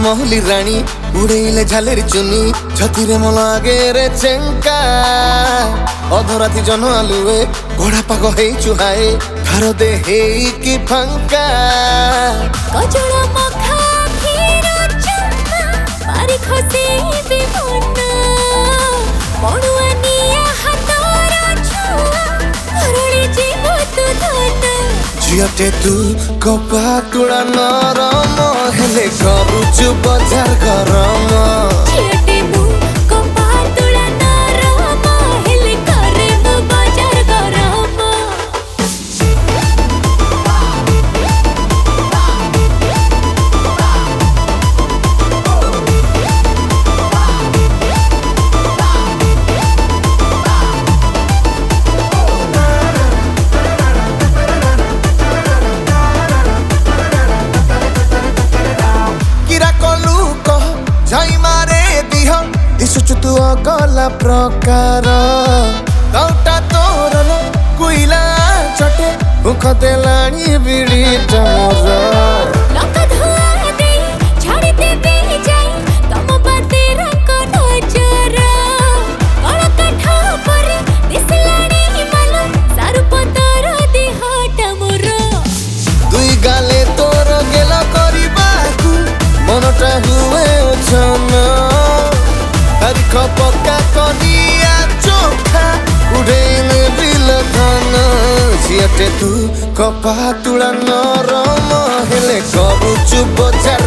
महली राणी उड़ेले झालेर चुनी छतिरे मोल आगे रे चेंका अधराती जन आलुए घोड़ा पाग हे चुहाए घर दे हे कि फंका कजड़ा मखा खीरा चन्ना पारी खसे विमना मणुआ निया हातरा छुआ हरणी जीव तू धना झियटे तू कपा तुड़ा नरम हेले करूचु बजार गरम झियटे मु कपा तुड़ा नरम हेले करे मु बजार गरम तू अगला प्रकार दौटा तोर कुइला चटे मुख देलाणी बिड़ीटा मोर लका धुआ दे छाड़ी देबे जाई तम बाते रंग नजर कला काठा पर दिसलाणी मालो सारु पतर देहट मोर दुई गाले तोर गेला करिबाकू मनटा हुए छन हरिख पक्का कनिया चोखा उड़ेले बिल धन झियटे तू कपा तुड़ा नरम हेले करूचु बजार